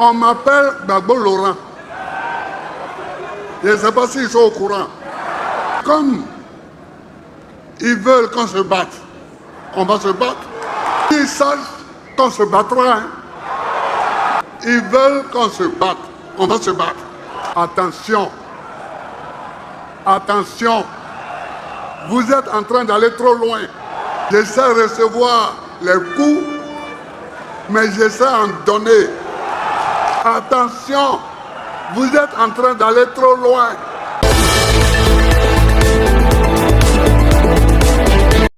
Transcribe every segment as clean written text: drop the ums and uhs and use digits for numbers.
On m'appelle Gbagbo Laurent. Je ne sais pas s'ils sont au courant. Comme ils veulent qu'on se batte, on va se battre. Ils sachent qu'on se battra. Hein. Ils veulent qu'on se batte, on va se battre. Attention, attention, vous êtes en train d'aller trop loin. J'essaie de recevoir les coups, mais j'essaie d'en donner. Attention, vous êtes en train d'aller trop loin.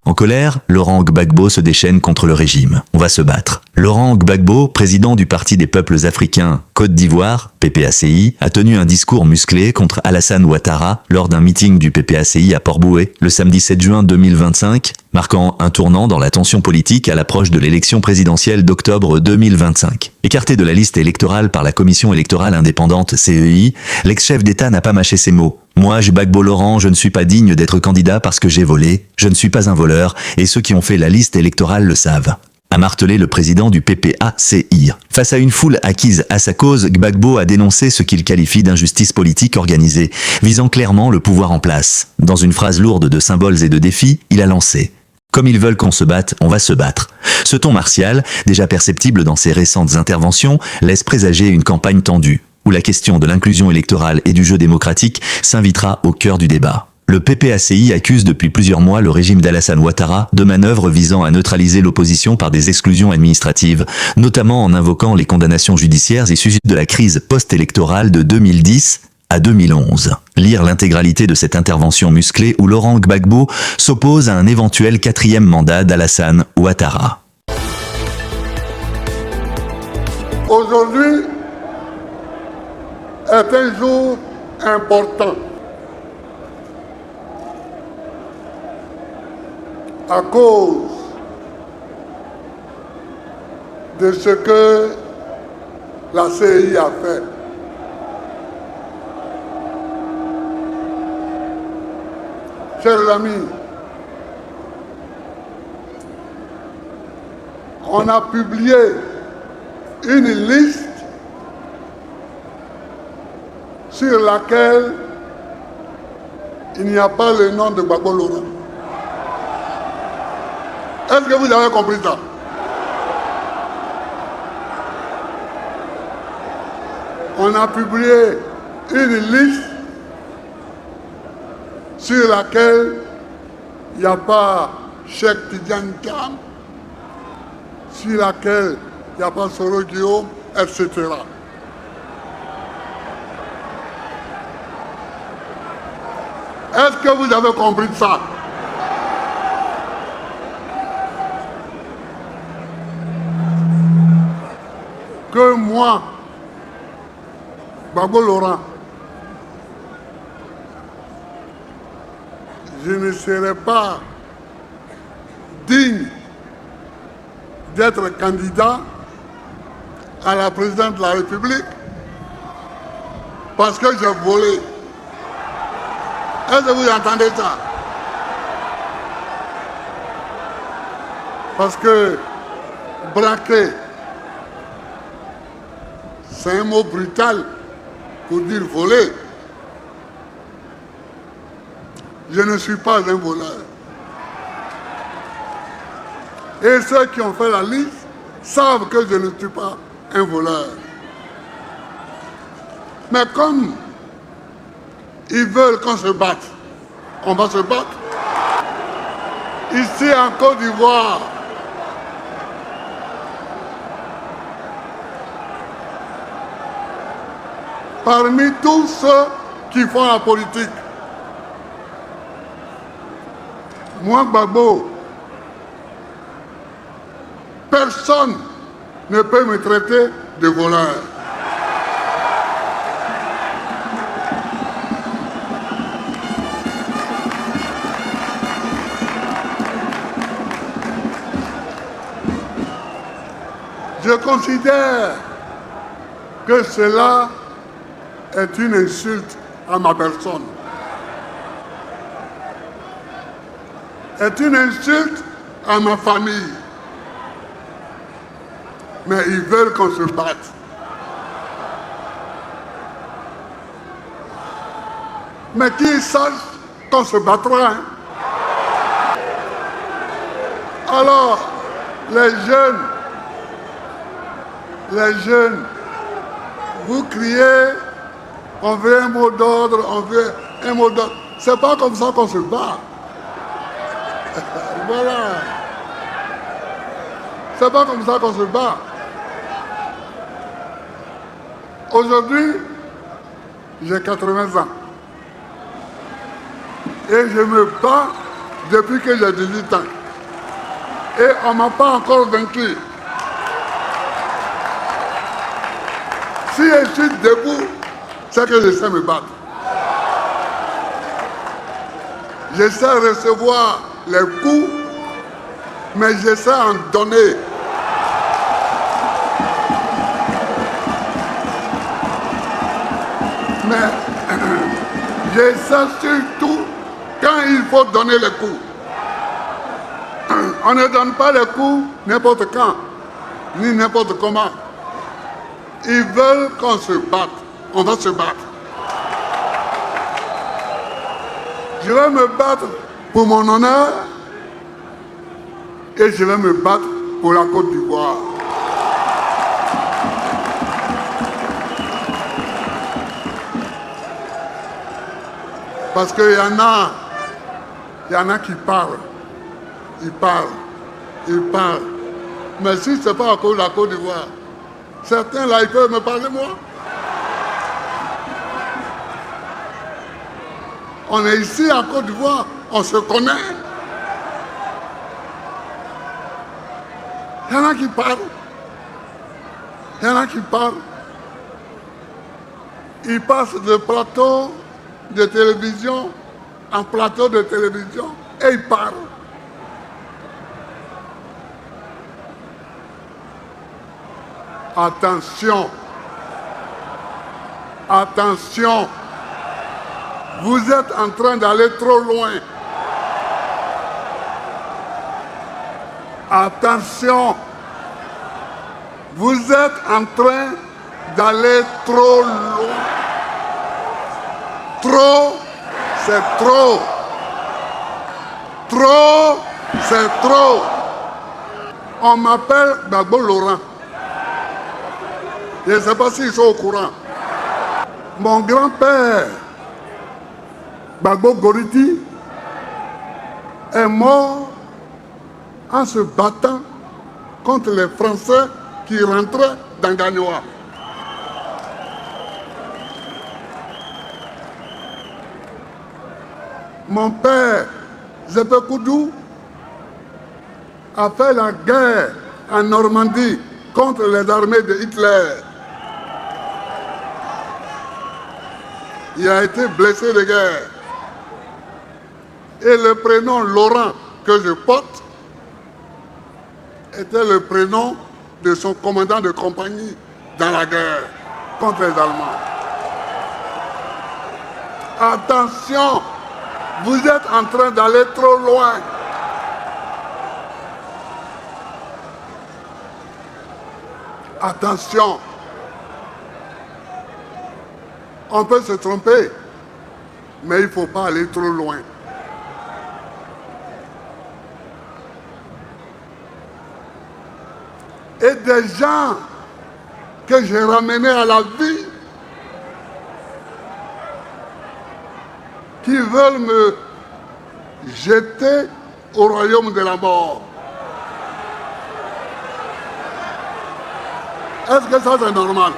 En colère, Laurent Gbagbo se déchaîne contre le régime. On va se battre. Laurent Gbagbo, président du Parti des peuples africains Côte d'Ivoire, PPACI, a tenu un discours musclé contre Alassane Ouattara lors d'un meeting du PPACI à Port-Bouët le samedi 7 juin 2025, marquant un tournant dans la tension politique à l'approche de l'élection présidentielle d'octobre 2025. Écarté de la liste électorale par la Commission électorale indépendante CEI, l'ex-chef d'État n'a pas mâché ses mots. Moi, Gbagbo Laurent, je ne suis pas digne d'être candidat parce que j'ai volé, je ne suis pas un voleur, et ceux qui ont fait la liste électorale le savent, a martelé le président du PPACI. Face à une foule acquise à sa cause, Gbagbo a dénoncé ce qu'il qualifie d'injustice politique organisée, visant clairement le pouvoir en place. Dans une phrase lourde de symboles et de défis, il a lancé « Comme ils veulent qu'on se batte, on va se battre ». Ce ton martial, déjà perceptible dans ses récentes interventions, laisse présager une campagne tendue, où la question de l'inclusion électorale et du jeu démocratique s'invitera au cœur du débat. Le PPACI accuse depuis plusieurs mois le régime d'Alassane Ouattara de manœuvres visant à neutraliser l'opposition par des exclusions administratives, notamment en invoquant les condamnations judiciaires issues de la crise post-électorale de 2010 à 2011. Lire l'intégralité de cette intervention musclée où Laurent Gbagbo s'oppose à un éventuel 4e mandat d'Alassane Ouattara. Aujourd'hui est un jour important. À cause de ce que la CEI a fait. Chers amis, on a publié une liste sur laquelle il n'y a pas le nom de Gbagbo Laurent. Est-ce que vous avez compris ça? On a publié une liste sur laquelle il n'y a pas Cheikh Tidiane Thiam, sur laquelle il n'y a pas Soro Guillaume, etc. Est-ce que vous avez compris ça? Que moi, Gbagbo Laurent, je ne serai pas digne d'être candidat à la présidence de la République parce que j'ai volé. Est-ce que vous entendez ça? Parce que braquer, c'est un mot brutal pour dire voler. Je ne suis pas un voleur. Et ceux qui ont fait la liste savent que je ne suis pas un voleur. Mais comme ils veulent qu'on se batte, on va se battre. Ici en Côte d'Ivoire, parmi tous ceux qui font la politique, moi, Gbagbo, personne ne peut me traiter de voleur. Je considère que cela est une insulte à ma personne. Est une insulte à ma famille. Mais ils veulent qu'on se batte. Mais qu'ils sachent qu'on se battra. Hein. Alors, les jeunes, vous criez, on veut un mot d'ordre, on veut un mot d'ordre. C'est pas comme ça qu'on se bat. Voilà. C'est pas comme ça qu'on se bat. Aujourd'hui, j'ai 80 ans. Et je me bats depuis que j'ai 18 ans. Et on ne m'a pas encore vaincu. Si je suis debout, c'est que je sais me battre. Je sais recevoir les coups, mais je sais en donner. Mais je sais surtout quand il faut donner les coups. On ne donne pas les coups n'importe quand, ni n'importe comment. Ils veulent qu'on se batte. On va se battre. Je vais me battre pour mon honneur et je vais me battre pour la Côte d'Ivoire. Parce qu'il y en a qui parlent. Ils parlent. Mais si ce n'est pas encore la Côte d'Ivoire, certains là, ils peuvent me parler moi. On est ici en Côte d'Ivoire, on se connaît. Il y en a qui parlent. Ils passent de plateau de télévision en plateau de télévision et ils parlent. Attention. Vous êtes en train d'aller trop loin. Attention. Vous êtes en train d'aller trop loin. Trop, c'est trop. Trop, c'est trop. On m'appelle Gbagbo Laurent. Je ne sais pas s'ils sont au courant. Mon grand-père, Gbagbo Goriti, est mort en se battant contre les Français qui rentraient dans Gagnoa. Mon père, Zépé Koudou, a fait la guerre en Normandie contre les armées de Hitler. Il a été blessé de guerre. Et le prénom Laurent que je porte était le prénom de son commandant de compagnie dans la guerre contre les Allemands. Attention, vous êtes en train d'aller trop loin. Attention. On peut se tromper, mais il ne faut pas aller trop loin. Et des gens que j'ai ramenés à la vie, qui veulent me jeter au royaume de la mort. Est-ce que ça c'est normal?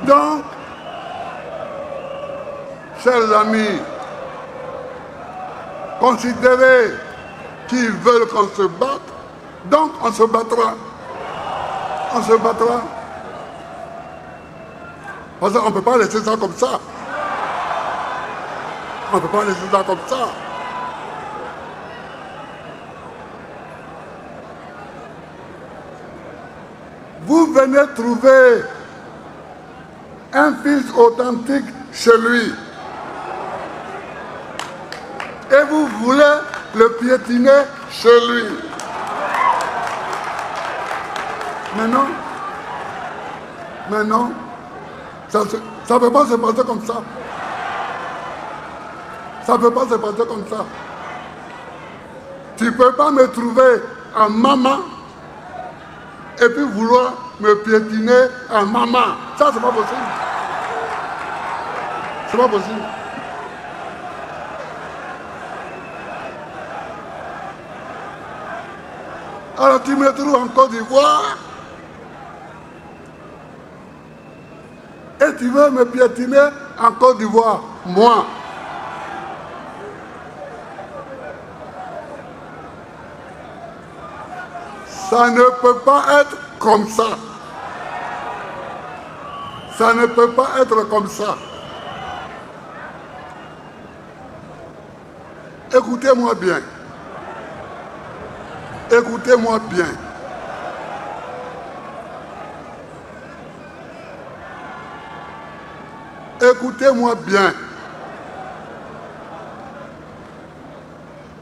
Donc, chers amis, considérez qu'ils veulent qu'on se batte, donc on se battra. On se battra. Parce qu'on ne peut pas laisser ça comme ça. On ne peut pas laisser ça comme ça. Vous venez trouver un fils authentique chez lui. Et vous voulez le piétiner chez lui. Mais non, ça ne peut pas se passer comme ça. Ça ne peut pas se passer comme ça. Tu ne peux pas me trouver en maman et puis vouloir me piétiner en maman. Ça, c'est pas possible. C'est pas possible. Alors tu me trouves en Côte d'Ivoire et tu veux me piétiner en Côte d'Ivoire. Moi. Ça ne peut pas être comme ça. Ça ne peut pas être comme ça. Écoutez-moi bien. Écoutez-moi bien. Écoutez-moi bien.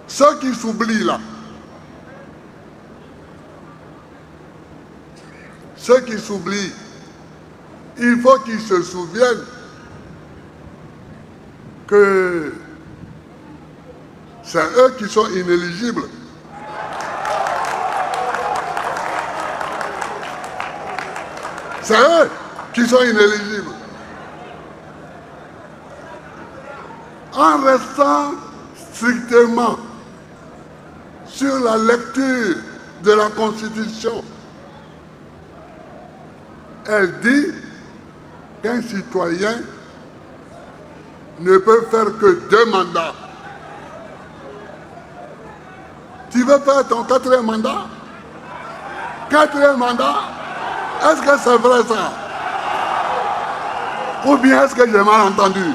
Ceux qui s'oublient là, ceux qui s'oublient, il faut qu'ils se souviennent que c'est eux qui sont inéligibles. C'est eux qui sont inéligibles. En restant strictement sur la lecture de la Constitution, elle dit qu'un citoyen ne peut faire que 2 mandats. Tu veux faire ton 4e mandat? 4e mandat? Est-ce que c'est vrai ça? Ou bien est-ce que j'ai mal entendu?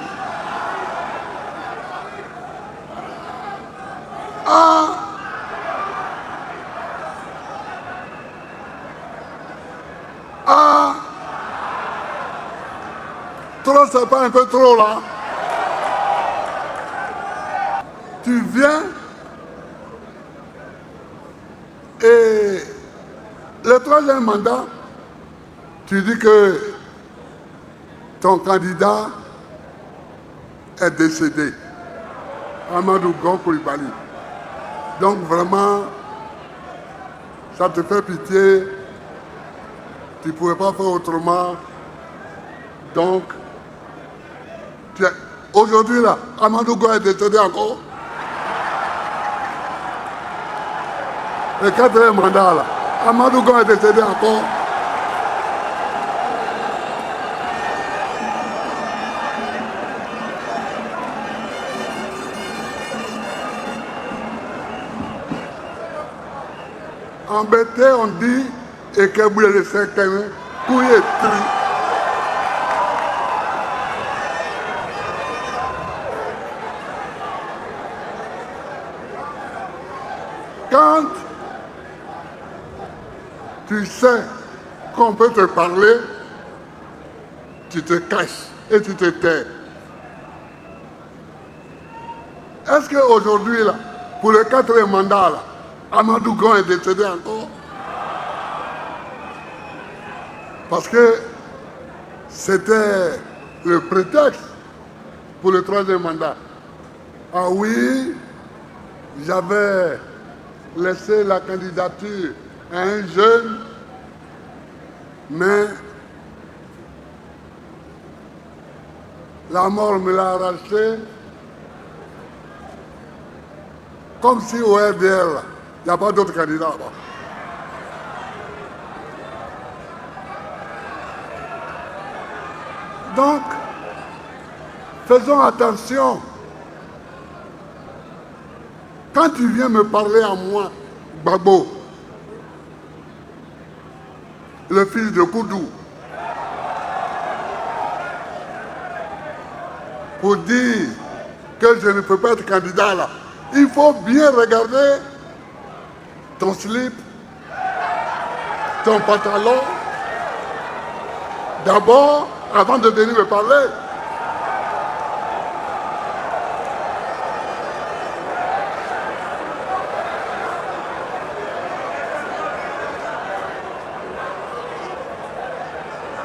Trop, c'est pas un peu trop là? Tu viens et le 3e mandat, tu dis que ton candidat est décédé, Amadou Gon Coulibaly. Donc vraiment, ça te fait pitié, tu ne pouvais pas faire autrement. Donc, aujourd'hui là, Amadou Gon est décédé encore. Le 4e mandat là, Amadou Gon est décédé encore. Embêté, on dit, et que vous le second, couille et tri. Quand tu sais qu'on peut te parler, tu te caches et tu te tais. Est-ce qu'aujourd'hui, là, pour le 4e mandat, là, Amadou Gon est décédé encore? Parce que c'était le prétexte pour le 3e mandat. Ah oui, j'avais laissé la candidature à un jeune, mais la mort me l'a arraché. Comme si au RDL, il n'y a pas d'autres candidats là-bas. Donc, faisons attention. Quand tu viens me parler à moi, Gbagbo, le fils de Koudou, pour dire que je ne peux pas être candidat là, il faut bien regarder ton slip, ton pantalon. D'abord, avant de venir me parler.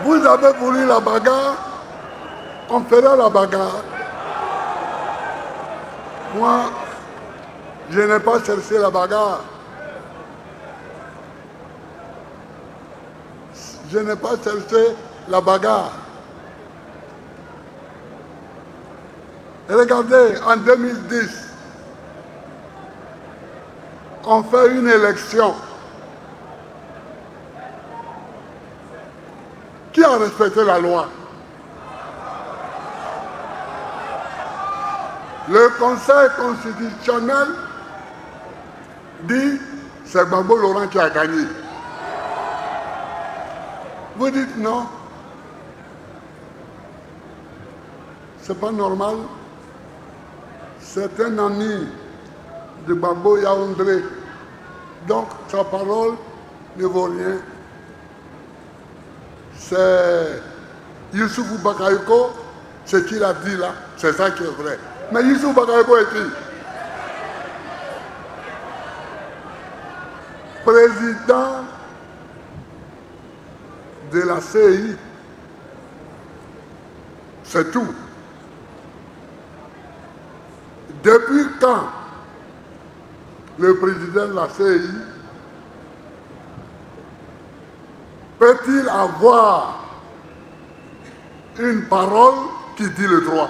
Vous avez voulu la bagarre, on fera la bagarre. Moi, je n'ai pas cherché la bagarre. Je n'ai pas cherché la bagarre. Regardez, en 2010, on fait une élection. Qui a respecté la loi? Le Conseil constitutionnel dit c'est Gbagbo Laurent qui a gagné. Vous dites non. C'est pas normal. C'est un ami de Gbagbo Yaoundé. Donc sa parole ne vaut rien. C'est Youssoufou Bakayoko, ce qu'il a dit là, c'est ça qui est vrai. Mais Youssoufou Bakayoko est qui? Président de la CI. C'est tout. Depuis quand le président de la CI peut-il avoir une parole qui dit le droit?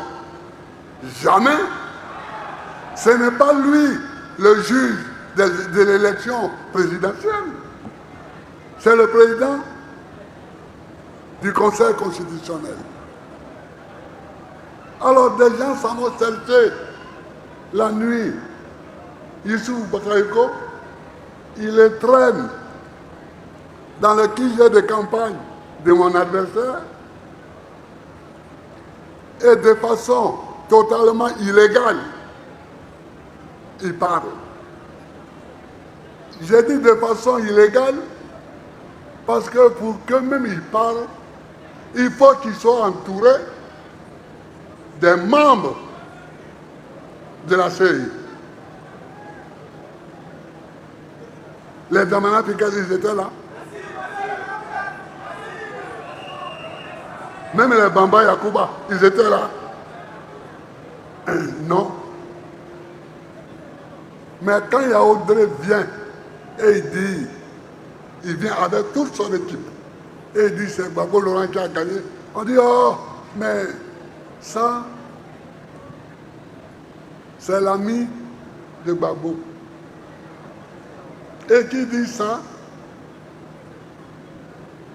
Jamais. Ce n'est pas lui le juge de l'élection présidentielle. C'est le président du Conseil constitutionnel. Alors des gens s'en vont chercher la nuit. Youssoufou Bakayoko, il les traîne dans le QG de campagne de mon adversaire et de façon totalement illégale, il parle. J'ai dit de façon illégale parce que pour que même il parle, il faut qu'il soit entouré des membres de la CI. Les Damana Pikaz, ils étaient là. Même les Bamba Yakuba, ils étaient là. Non. Mais quand Yaoundé vient et il vient avec toute son équipe, et il dit c'est Gbagbo Laurent qui a gagné, on dit oh, mais ça, c'est l'ami de Gbagbo. Et qui dit ça?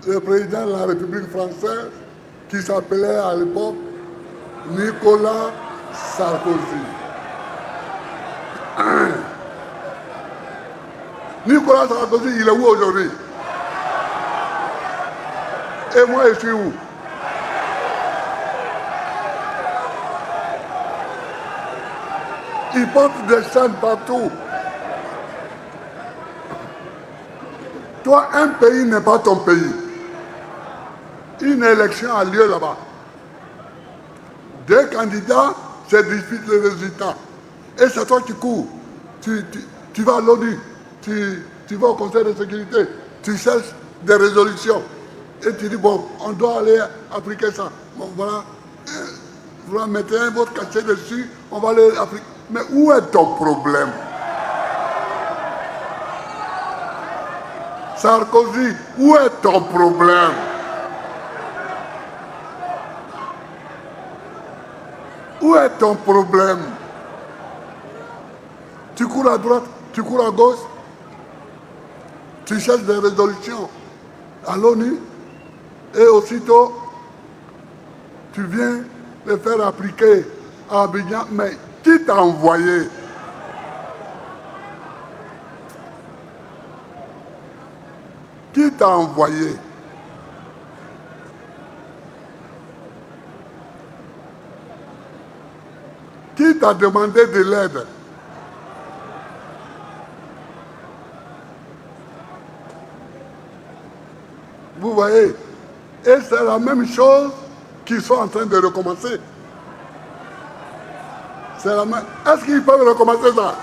Le président de la République française, qui s'appelait à l'époque Nicolas Sarkozy. Nicolas Sarkozy, il est où aujourd'hui? Et moi, je suis où? Il porte des chaînes partout. Toi, un pays n'est pas ton pays. Une élection a lieu là-bas. Deux candidats se disputent le résultat. Et c'est toi qui cours. Tu vas à l'ONU, tu vas au Conseil de sécurité, tu cherches des résolutions. Et tu dis, bon, on doit aller appliquer ça. Bon, voilà, vous mettez votre cachet dessus, on va aller appliquer. Mais où est ton problème? Sarkozy, où est ton problème? Où est ton problème? Tu cours à droite, tu cours à gauche, tu cherches des résolutions à l'ONU et aussitôt tu viens les faire appliquer à Abidjan. Mais qui t'a envoyé? Qui t'a envoyé? Qui t'a demandé de l'aide? Vous voyez? Et c'est la même chose qui sont en train de recommencer. C'est la même. Est-ce qu'ils peuvent recommencer ça?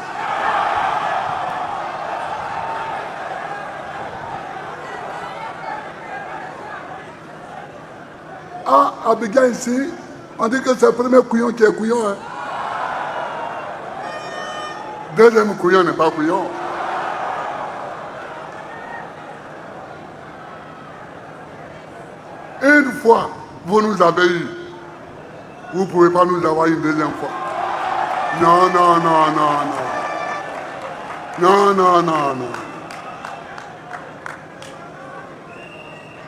À Abidjan ici, on dit que c'est le premier couillon qui est couillon. Hein. Deuxième couillon n'est pas couillon. Une fois, vous nous avez eu. Vous ne pouvez pas nous avoir une deuxième fois. Non, non, non, non, non. Non, non, non, non.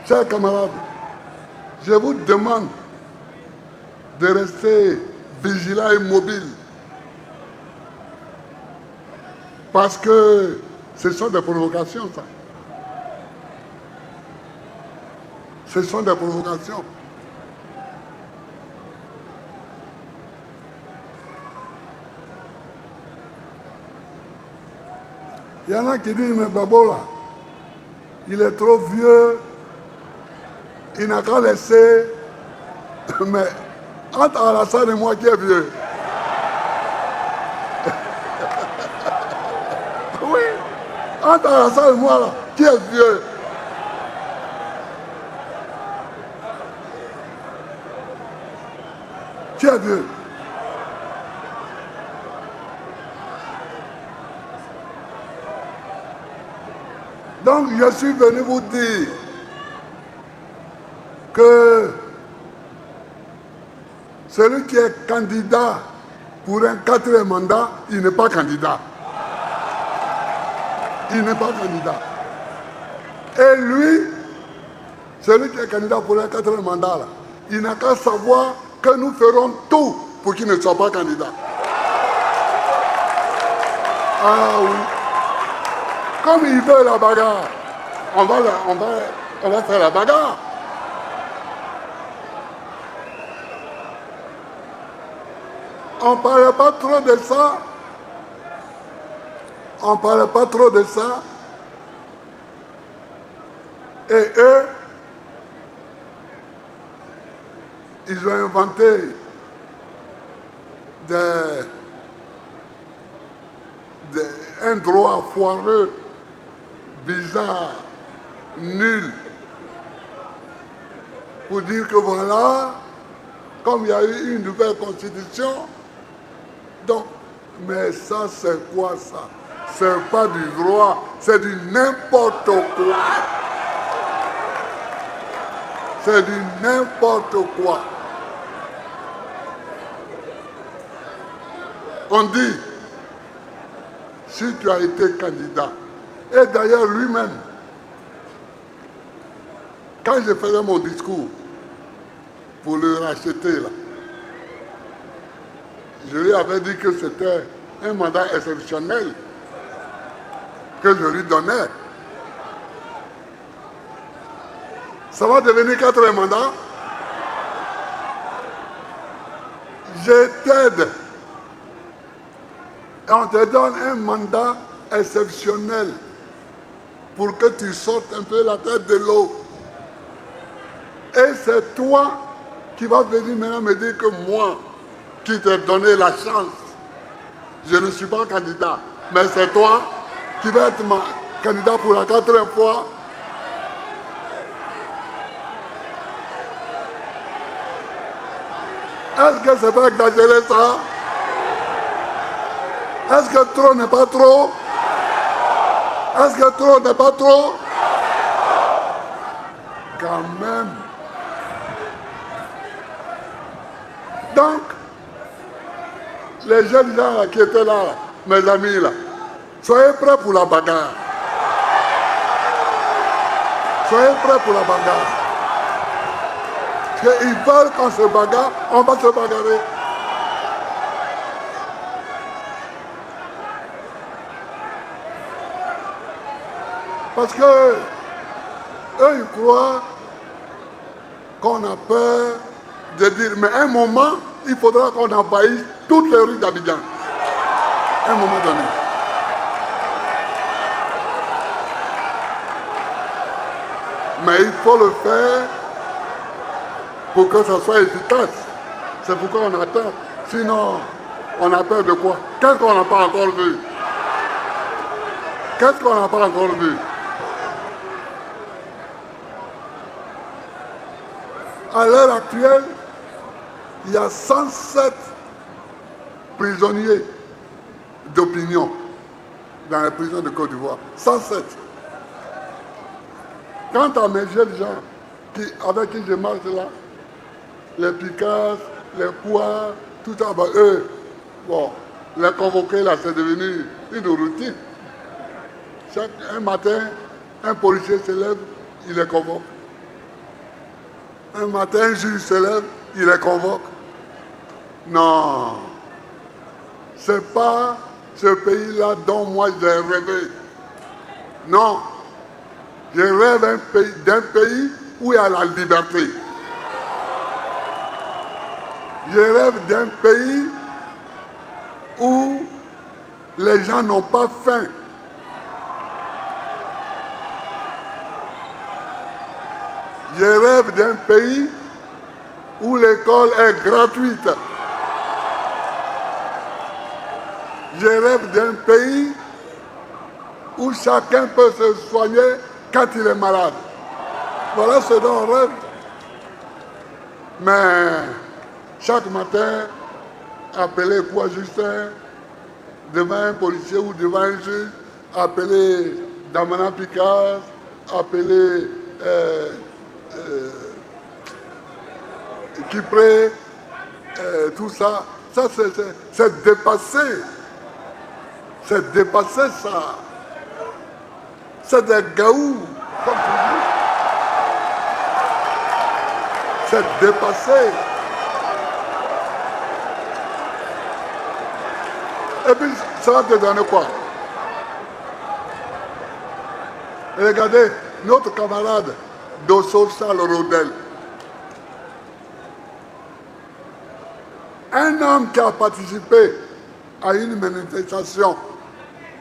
Chers camarades, je vous demande de rester vigilants et mobiles. Parce que ce sont des provocations, ça. Ce sont des provocations. Il y en a qui disent, mais Babo là, il est trop vieux, il n'a qu'à laisser. Mais entre Alassane et moi qui est vieux. Oui, entre Alassane et moi là, qui est vieux. Qui est vieux. Donc je suis venu vous dire que celui qui est candidat pour un quatrième mandat, il n'est pas candidat. Il n'est pas candidat. Et lui, celui qui est candidat pour un quatrième mandat, là, il n'a qu'à savoir que nous ferons tout pour qu'il ne soit pas candidat. Ah oui. Comme il veut la bagarre, on va faire la bagarre. On ne parle pas trop de ça. On ne parle pas trop de ça. Et eux, ils ont inventé un droit foireux, bizarre, nul, pour dire que voilà, comme il y a eu une nouvelle constitution, donc, mais ça c'est quoi ça? C'est pas du droit, c'est du n'importe quoi. C'est du n'importe quoi. On dit, si tu as été candidat, et d'ailleurs lui-même, quand je faisais mon discours pour le racheter là, je lui avais dit que c'était un mandat exceptionnel que je lui donnais. Ça va devenir 4 mandats. Je t'aide. Et on te donne un mandat exceptionnel pour que tu sortes un peu la tête de l'eau. Et c'est toi qui vas venir maintenant me dire que moi, qui t'ai donné la chance, je ne suis pas candidat, mais c'est toi qui vas être candidat pour la 4e fois. Est-ce que c'est pas exagéré ça? Est-ce que trop n'est pas trop? Est-ce que trop n'est pas trop? Quand même. Donc, les jeunes gens là, qui étaient là, mes amis là, soyez prêts pour la bagarre. Soyez prêts pour la bagarre. Parce qu'ils veulent qu'on se bagarre, on va se bagarrer. Parce que eux, ils croient qu'on a peur de dire, mais à un moment, il faudra qu'on envahisse toutes les rues d'Abidjan. À un moment donné. Mais il faut le faire pour que ça soit efficace. C'est pourquoi on a peur. Sinon, on a peur de quoi? Qu'est-ce qu'on n'a pas encore vu? Qu'est-ce qu'on n'a pas encore vu? À l'heure actuelle, il y a 107 prisonniers d'opinion dans les prisons de Côte d'Ivoire. 107. Quant à mes jeunes gens avec qui je marche là, les Picasso, les Poids, tout ça, ben eux, bon, les convoquer là, c'est devenu une routine. Un matin, un policier se lève, il les convoque. Un matin, un juge se lève, il les convoque. Non, c'est pas ce pays-là dont moi j'ai rêvé. Non, je rêve d'un pays où il y a la liberté. Je rêve d'un pays où les gens n'ont pas faim. Je rêve d'un pays où l'école est gratuite. Je rêve d'un pays où chacun peut se soigner quand il est malade. Voilà ce dont on rêve. Mais chaque matin, appeler quoi Justin devant un policier ou devant un juge, appeler Damana Picasso, appeler Kipré, tout ça, ça c'est dépassé. C'est dépassé ça. C'est des gaous, comme tu dis. C'est dépassé. Et puis, ça va te donner quoi? Regardez, notre camarade Dosso Sal Rodel. Un homme qui a participé à une manifestation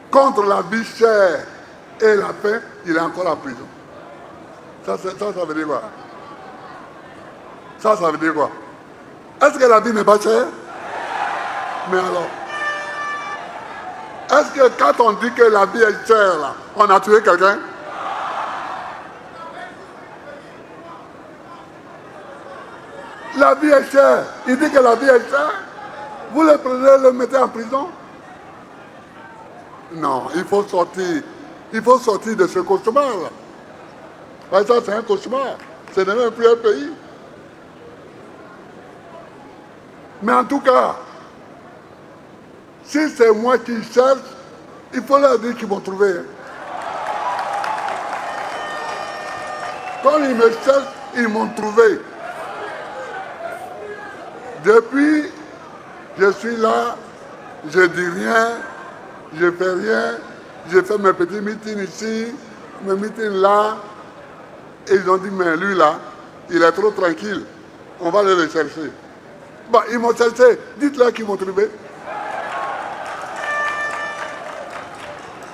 contre la vie chère et la faim, il est encore en prison. Ça veut dire quoi? Ça veut dire quoi? Est-ce que la vie n'est pas chère? Mais alors, est-ce que quand on dit que la vie est chère, là, on a tué quelqu'un? La vie est chère. Il dit que la vie est chère. Vous le prenez, le mettez en prison? Non, il faut sortir. Il faut sortir de ce cauchemar-là. Ouais, ça, c'est un cauchemar. Ce n'est même plus un pays. Mais en tout cas, si c'est moi qui cherche, il faut leur dire qu'ils vont trouver. Quand ils me cherchent, ils m'ont trouvé. Depuis, je suis là, je dis rien, je fais rien, je fais mes petits meetings ici, mes meetings là. Et ils ont dit, mais lui là, il est trop tranquille, on va aller le chercher. Bah, ils m'ont cherché, dites-leur qu'ils m'ont trouvé.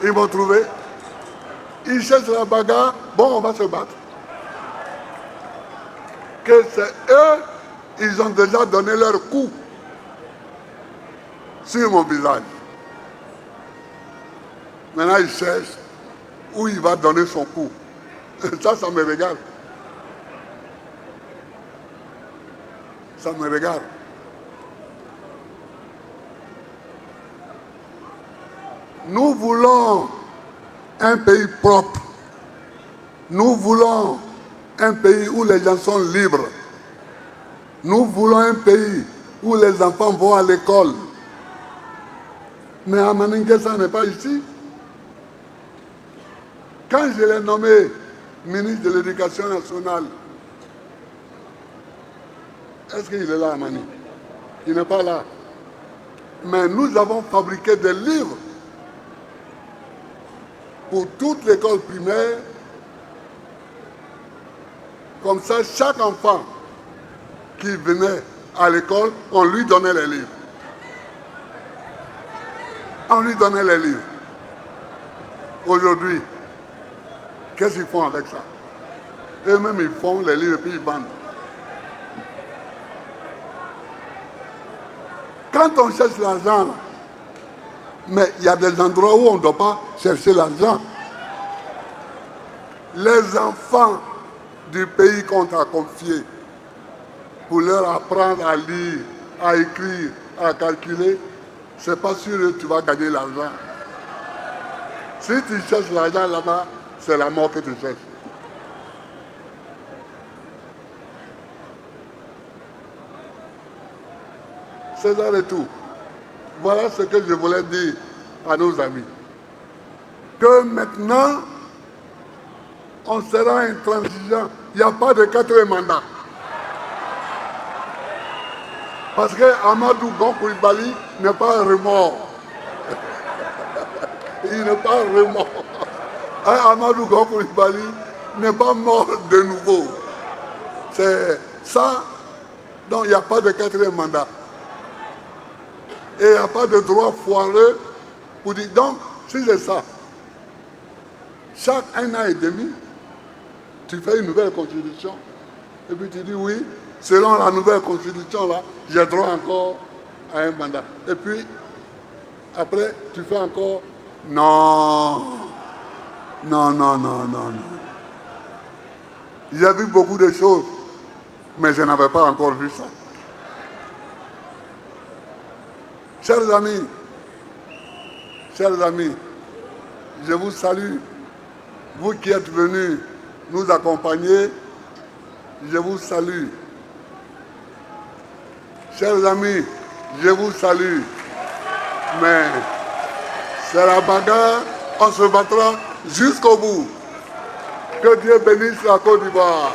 Ils m'ont trouvé. Ils cherchent la bagarre, bon, on va se battre. Que c'est eux, ils ont déjà donné leur coup sur mon visage. Maintenant, ils cherchent où il va donner son coup. Ça me regarde. Ça me regarde. Nous voulons un pays propre. Nous voulons un pays où les gens sont libres. Nous voulons un pays où les enfants vont à l'école. Mais à Maningue, ça n'est pas ici. Quand je l'ai nommé ministre de l'Éducation nationale, est-ce qu'il est là, Mani? Il n'est pas là. Mais nous avons fabriqué des livres pour toute l'école primaire. Comme ça, chaque enfant qui venait à l'école, on lui donnait les livres. On lui donnait les livres. Aujourd'hui, qu'est-ce qu'ils font avec ça? Eux-mêmes, ils font les livres et puis ils vendent. Quand on cherche l'argent, là, mais il y a des endroits où on ne doit pas chercher l'argent. Les enfants du pays qu'on t'a confié, pour leur apprendre à lire, à écrire, à calculer, c'est pas sûr que tu vas gagner l'argent. Si tu cherches l'argent là-bas, c'est la mort que tu cherches. C'est ça le tout. Voilà ce que je voulais dire à nos amis. Que maintenant, on sera intransigeant. Il n'y a pas de quatrième mandat. Parce que Amadou Gon Coulibaly n'est pas un remords. Il n'est pas un remords. Amadou Gon Coulibaly n'est pas mort de nouveau. C'est ça. Donc il n'y a pas de quatrième mandat. Et il n'y a pas de droit foireux pour dire. Donc, si c'est ça, chaque 1 an et demi, tu fais une nouvelle constitution. Et puis tu dis oui, selon la nouvelle constitution, là, j'ai droit encore à un mandat. Et puis, après, tu fais encore non. Non, non, non, non, non. J'ai vu beaucoup de choses, mais je n'avais pas encore vu ça. Chers amis, je vous salue. Vous qui êtes venus nous accompagner, je vous salue. Chers amis, je vous salue. Mais c'est la bagarre, on se battra jusqu'au bout. Que Dieu bénisse la Côte d'Ivoire.